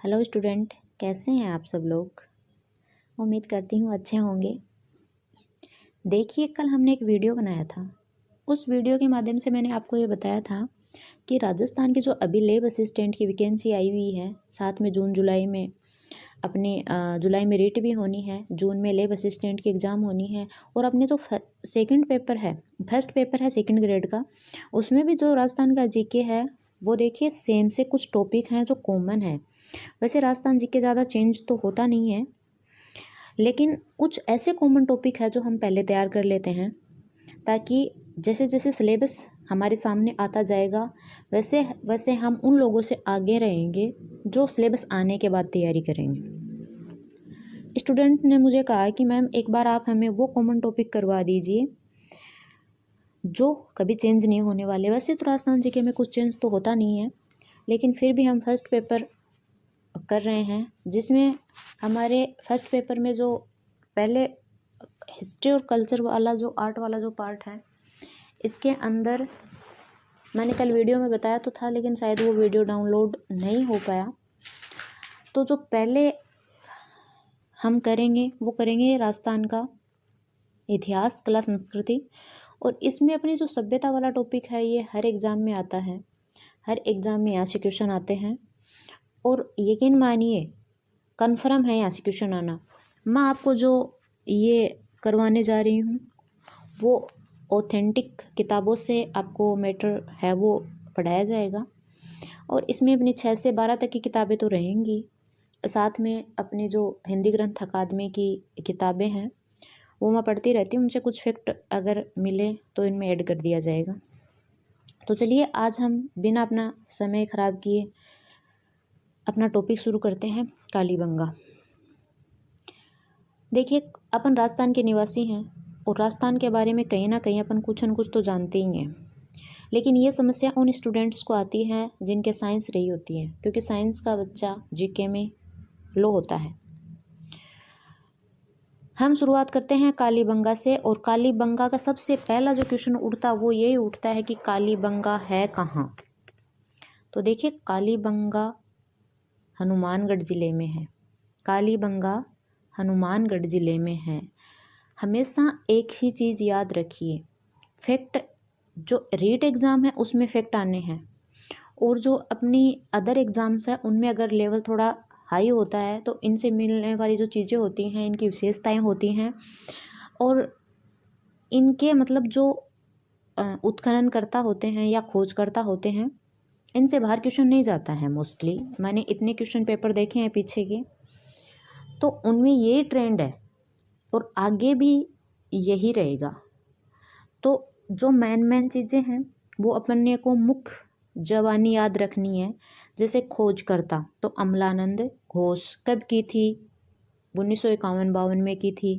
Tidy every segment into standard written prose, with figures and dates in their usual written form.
Hello student, कैसे हैं आप सब लोग। उम्मीद करती हूँ अच्छे होंगे। देखिए, कल हमने एक वीडियो बनाया था। उस वीडियो के माध्यम से मैंने आपको ये बताया था कि राजस्थान की जो अभी लेब असिस्टेंट की वैकेंसी आई हुई है, साथ में जून जुलाई में अपने जुलाई में रीट भी होनी है, जून में लेब असिस्टेंट की एग्ज़ाम होनी है, और अपने जो सेकंड पेपर है, फर्स्ट पेपर है सेकंड ग्रेड का, उसमें भी जो राजस्थान का जीके है वो देखिए सेम से कुछ टॉपिक हैं जो कॉमन है। वैसे राजस्थान जीके ज़्यादा चेंज तो होता नहीं है, लेकिन कुछ ऐसे कॉमन टॉपिक है जो हम पहले तैयार कर लेते हैं, ताकि जैसे जैसे सिलेबस हमारे सामने आता जाएगा वैसे वैसे हम उन लोगों से आगे रहेंगे जो सिलेबस आने के बाद तैयारी करेंगे। स्टूडेंट ने मुझे कहा कि मैम एक बार आप हमें वो कॉमन टॉपिक करवा दीजिए जो कभी चेंज नहीं होने वाले। वैसे तो राजस्थान जीके में कुछ चेंज तो होता नहीं है, लेकिन फिर भी हम फर्स्ट पेपर कर रहे हैं, जिसमें हमारे फर्स्ट पेपर में जो पहले हिस्ट्री और कल्चर वाला जो आर्ट वाला जो पार्ट है, इसके अंदर मैंने कल वीडियो में बताया तो था, लेकिन शायद वो वीडियो डाउनलोड नहीं हो पाया। तो जो पहले हम करेंगे वो करेंगे राजस्थान का इतिहास, कला, संस्कृति। और इसमें अपनी जो सभ्यता वाला टॉपिक है ये हर एग्ज़ाम में आता है, हर एग्ज़ाम में यहाँ से क्वेश्चन आते हैं, और यकीन मानिए कन्फर्म है यहाँ से क्वेश्चन आना। मैं आपको जो ये करवाने जा रही हूँ वो ऑथेंटिक किताबों से आपको मैटर है वो पढ़ाया जाएगा, और इसमें अपनी 6 से 12 तक की किताबें तो रहेंगी, साथ में अपनी जो हिंदी ग्रंथ अकादमी की किताबें हैं वो मैं पढ़ती रहती हूँ, उनसे कुछ फैक्ट अगर मिले तो इनमें ऐड कर दिया जाएगा। तो चलिए आज हम बिना अपना समय ख़राब किए अपना टॉपिक शुरू करते हैं। कालीबंगा। देखिए, अपन राजस्थान के निवासी हैं और राजस्थान के बारे में कहीं ना कहीं अपन कुछ न कुछ तो जानते ही हैं, लेकिन ये समस्या उन स्टूडेंट्स को आती है जिनके साइंस रही होती है, क्योंकि साइंस का बच्चा जीके में लो होता है। हम शुरुआत करते हैं कालीबंगा से, और कालीबंगा का सबसे पहला जो क्वेश्चन उठता वो यही उठता है कि कालीबंगा है कहाँ। तो देखिए, कालीबंगा हनुमानगढ़ ज़िले में है। कालीबंगा हनुमानगढ़ ज़िले में है। हमेशा एक ही चीज़ याद रखिए, फैक्ट जो रीट एग्ज़ाम है उसमें फैक्ट आने हैं, और जो अपनी अदर एग्ज़ाम्स है उनमें अगर लेवल थोड़ा हाई होता है तो इनसे मिलने वाली जो चीज़ें होती हैं, इनकी विशेषताएं होती हैं, और इनके मतलब जो उत्खननकर्ता होते हैं या खोजकर्ता होते हैं, इनसे बाहर क्वेश्चन नहीं जाता है मोस्टली। मैंने इतने क्वेश्चन पेपर देखे हैं पीछे के, तो उनमें ये ट्रेंड है और आगे भी यही रहेगा। तो जो मेन चीज़ें हैं वो अपने को मुख्य जवानी याद रखनी है। जैसे खोजकर्ता तो अमलानंद घोष कब की थी, 1951-52 में की थी।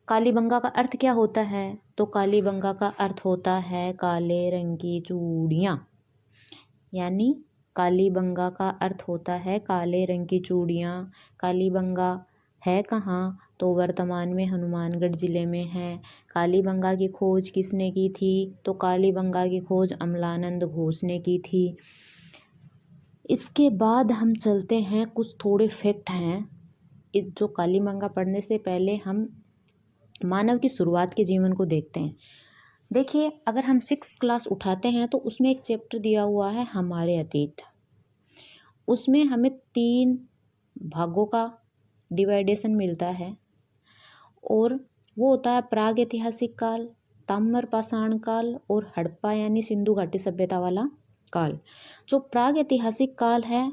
कालीबंगा का अर्थ क्या होता है, तो कालीबंगा का अर्थ होता है काले रंग की चूड़ियाँ, यानी कालीबंगा का अर्थ होता है काले रंग की चूड़ियाँ। कालीबंगा है कहाँ, तो वर्तमान में हनुमानगढ़ ज़िले में है। कालीबंगा की खोज किसने की थी, तो कालीबंगा की खोज अमलानंद घोष ने की थी। इसके बाद हम चलते हैं, कुछ थोड़े फैक्ट हैं जो कालीबंगा पढ़ने से पहले हम मानव की शुरुआत के जीवन को देखते हैं। देखिए, अगर हम 6 क्लास उठाते हैं तो उसमें एक चैप्टर दिया हुआ है हमारे अतीत। उसमें हमें 3 भागों का डिवाइडेशन मिलता है, और वो होता है प्राग ऐतिहासिक काल, ताम्र पाषाण काल और हड़प्पा यानी सिंधु घाटी सभ्यता वाला काल। जो प्राग ऐतिहासिक काल है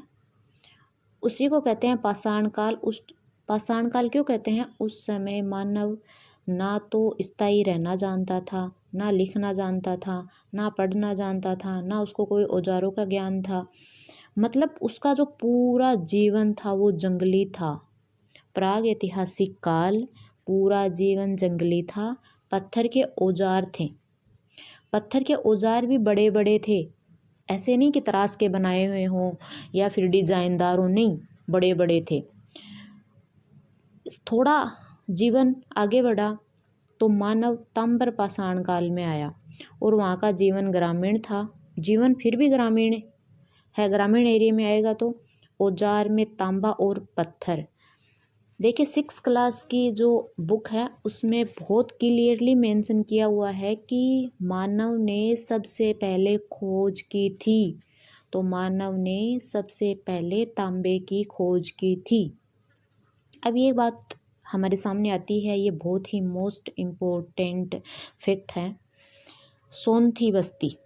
उसी को कहते हैं पाषाण काल। उस पाषाण काल क्यों कहते हैं, उस समय मानव ना तो स्थायी रहना जानता था, ना लिखना जानता था, ना पढ़ना जानता था, ना उसको कोई औजारों का ज्ञान था। मतलब उसका जो पूरा जीवन था वो जंगली था। प्राग ऐतिहासिक काल पूरा जीवन जंगली था। पत्थर के औजार थे, पत्थर के औजार भी बड़े बड़े थे, ऐसे नहीं कि तराश के बनाए हुए हों या फिर डिजाइनदार हों, नहीं, बड़े बड़े थे। थोड़ा जीवन आगे बढ़ा तो मानव ताम्र पाषाण काल में आया, और वहाँ का जीवन ग्रामीण था। जीवन फिर भी ग्रामीण है, ग्रामीण एरिया में आएगा तो औजार में तांबा और पत्थर। देखिए 6 क्लास की जो बुक है उसमें बहुत क्लियरली मेंशन किया हुआ है कि मानव ने सबसे पहले खोज की थी। तो मानव ने सबसे पहले तांबे की खोज की थी। अब ये बात हमारे सामने आती है, ये बहुत ही मोस्ट इम्पोर्टेंट फैक्ट है। सोनथी बस्ती,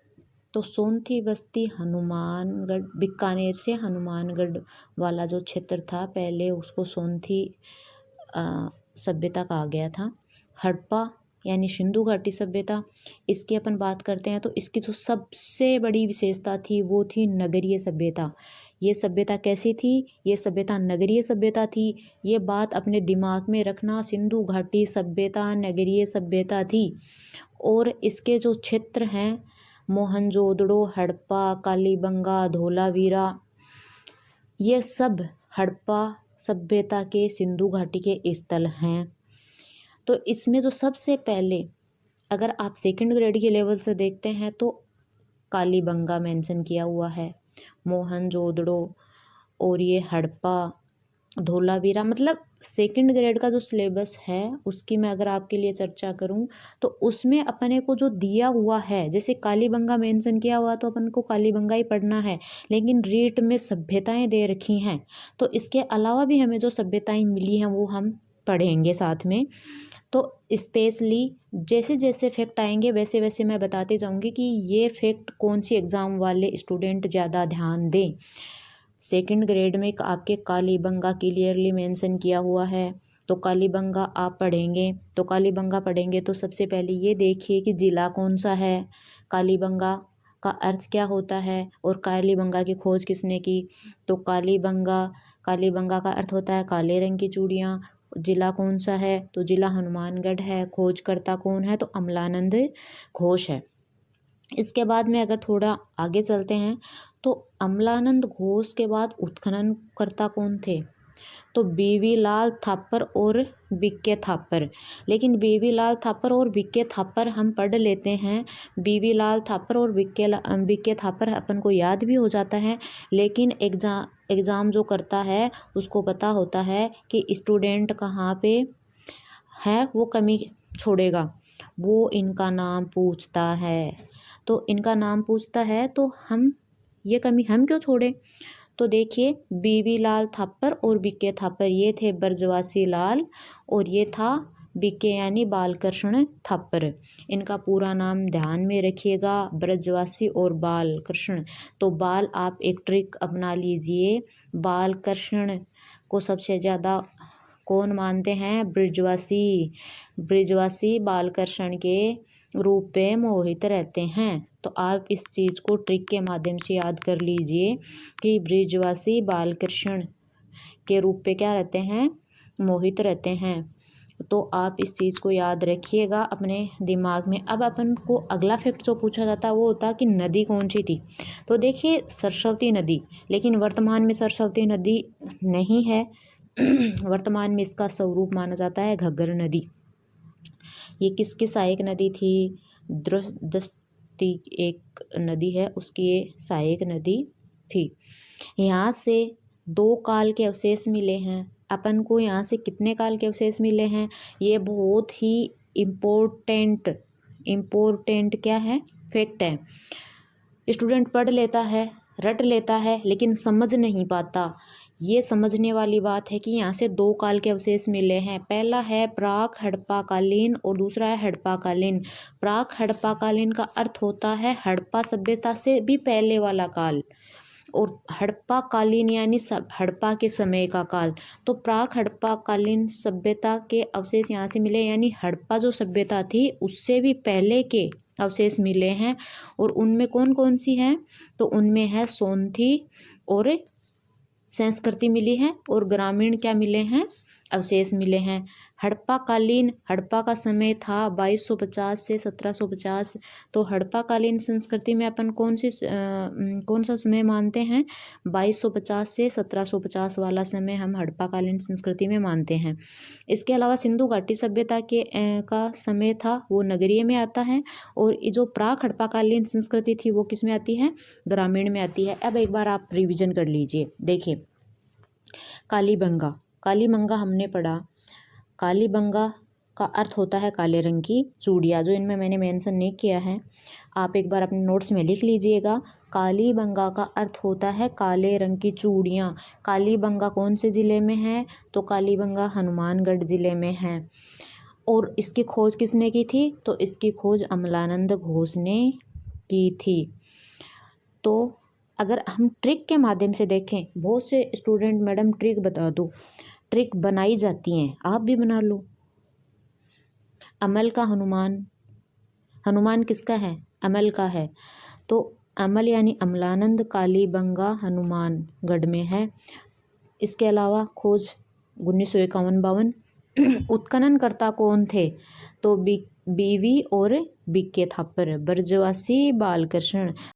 तो सोनथी बस्ती हनुमानगढ़, बीकानेर से हनुमानगढ़ वाला जो क्षेत्र था पहले उसको सोनथी सभ्यता कहा गया था। हड़प्पा यानी सिंधु घाटी सभ्यता, इसकी अपन बात करते हैं तो इसकी जो सबसे बड़ी विशेषता थी वो थी नगरीय सभ्यता। ये सभ्यता कैसी थी? ये सभ्यता नगरीय सभ्यता थी। ये बात अपने दिमाग में रखना, सिंधु घाटी सभ्यता नगरीय सभ्यता थी। और इसके जो क्षेत्र हैं मोहनजोदड़ो, हड़प्पा, कालीबंगा, धोलावीरा, ये सब हड़प्पा सभ्यता के सिंधु घाटी के स्थल हैं। तो इसमें जो सबसे पहले अगर आप सेकंड ग्रेड के लेवल से देखते हैं तो कालीबंगा मेंशन किया हुआ है, मोहनजोदड़ो और ये हड़प्पा, धोलावीरा, मतलब सेकंड ग्रेड का जो सिलेबस है उसकी मैं अगर आपके लिए चर्चा करूं तो उसमें अपने को जो दिया हुआ है, जैसे कालीबंगा मेंशन किया हुआ तो अपन को कालीबंगा ही पढ़ना है, लेकिन रीट में सभ्यताएं दे रखी हैं तो इसके अलावा भी हमें जो सभ्यताएं मिली हैं वो हम पढ़ेंगे साथ में। तो स्पेशली जैसे जैसे फैक्ट आएंगे वैसे वैसे मैं बताते जाऊंगी कि ये फैक्ट कौन सी एग्ज़ाम वाले स्टूडेंट ज़्यादा ध्यान दें। सेकंड ग्रेड में आपके कालीबंगा क्लियरली मेंशन किया हुआ है, तो कालीबंगा आप पढ़ेंगे। तो कालीबंगा पढ़ेंगे तो सबसे पहले ये देखिए कि ज़िला कौन सा है, कालीबंगा का अर्थ क्या होता है और कालीबंगा की खोज किसने की। तो कालीबंगा का अर्थ होता है काले रंग की चूड़ियाँ। ज़िला कौन सा है? तो ज़िला हनुमानगढ़ है। खोजकर्ता कौन है? तो अमलानंद घोष है। इसके बाद में अगर थोड़ा आगे चलते हैं तो अमलानंद घोष के बाद उत्खननकर्ता कौन थे? तो बीवीलाल थापर और बीके थापर। लेकिन बीवीलाल थापर और बीके थापर हम पढ़ लेते हैं, बीवीलाल थापर और बीके थापर अपन को याद भी हो जाता है, लेकिन एग्ज़ाम जो करता है उसको पता होता है कि स्टूडेंट कहाँ पे है वो कमी छोड़ेगा, वो इनका नाम पूछता है। तो इनका नाम पूछता है तो हम ये कमी हम क्यों छोड़े। तो देखिए बीवीलाल थापर और बीके थापर ये थे ब्रजवासी लाल और ये था बीके यानी बालकृष्ण थापर। इनका पूरा नाम ध्यान में रखिएगा, ब्रजवासी और बालकृष्ण। तो बाल आप एक ट्रिक अपना लीजिए, बालकृष्ण को सबसे ज़्यादा कौन मानते हैं? ब्रजवासी बालकृष्ण के रूप में मोहित रहते हैं। तो आप इस चीज़ को ट्रिक के माध्यम से याद कर लीजिए कि ब्रजवासी बालकृष्ण के रूप में क्या रहते हैं? मोहित रहते हैं। तो आप इस चीज़ को याद रखिएगा अपने दिमाग में। अब अपन को अगला फैक्ट जो पूछा जाता है वो होता कि नदी कौन सी थी। तो देखिए सरस्वती नदी, लेकिन वर्तमान में सरस्वती नदी नहीं है। वर्तमान में इसका स्वरूप माना जाता है घग्गर नदी। ये किसकी सहायक नदी थी? दृष्टि एक नदी है उसकी ये सहायक नदी थी। यहाँ से 2 काल के अवशेष मिले हैं अपन को। यहाँ से कितने काल के अवशेष मिले हैं? ये बहुत ही इम्पोर्टेंट क्या है? फैक्ट है। स्टूडेंट पढ़ लेता है, रट लेता है, लेकिन समझ नहीं पाता। ये समझने वाली बात है कि यहाँ से 2 काल के अवशेष मिले हैं। पहला है प्राक हड़प्पाकालीन और दूसरा है हड़प्पाकालीन। प्राक हड़प्पाकालीन का अर्थ होता है हड़प्पा सभ्यता से भी पहले वाला काल, और हड़प्पाकालीन यानी हड़प्पा के समय का काल। तो प्राक हड़प्पाकालीन सभ्यता के अवशेष यहाँ से मिले, यानी हड़प्पा जो सभ्यता थी उससे भी पहले के अवशेष मिले हैं। और उनमें कौन कौन सी हैं? तो उनमें है सोनथी और संस्कृति मिली है, और ग्रामीण क्या मिले हैं? अवशेष मिले हैं। हड़प्पा का समय था 2250 से 1750। तो हड़प्पाकालीन संस्कृति में अपन कौन सा समय मानते हैं? 2250 से 1750 वाला समय हम हड़प्पाकालीन संस्कृति में मानते हैं। इसके अलावा सिंधु घाटी सभ्यता का समय था वो नगरीय में आता है, और ये जो प्राक हड़प्पाकालीन संस्कृति थी वो किस में आती है? ग्रामीण में आती है। अब एक बार आप रिविजन कर लीजिए। देखिए कालीबंगा, कालीबंगा हमने पढ़ा। कालीबंगा का अर्थ होता है काले रंग की चूड़ियाँ, जो इनमें मैंने मेंशन नहीं किया है, आप एक बार अपने नोट्स में लिख लीजिएगा। कालीबंगा का अर्थ होता है काले रंग की चूड़ियाँ। कालीबंगा कौन से ज़िले में है? तो कालीबंगा हनुमानगढ़ ज़िले में है। और इसकी खोज किसने की थी? तो इसकी खोज अमलानंद घोष ने की थी। तो अगर हम ट्रिक के माध्यम से देखें, बहुत से स्टूडेंट मैडम ट्रिक बता दो, ट्रिक बनाई जाती हैं, आप भी बना लो। अमल का हनुमान, हनुमान किसका है? अमल का है। तो अमल यानी अमलानंद कालीबंगा हनुमानगढ़ में है। इसके अलावा खोज 1951-52। उत्खननकर्ता कौन थे? तो बीवी और बीके थापर, ब्रजवासी बालकृष्ण।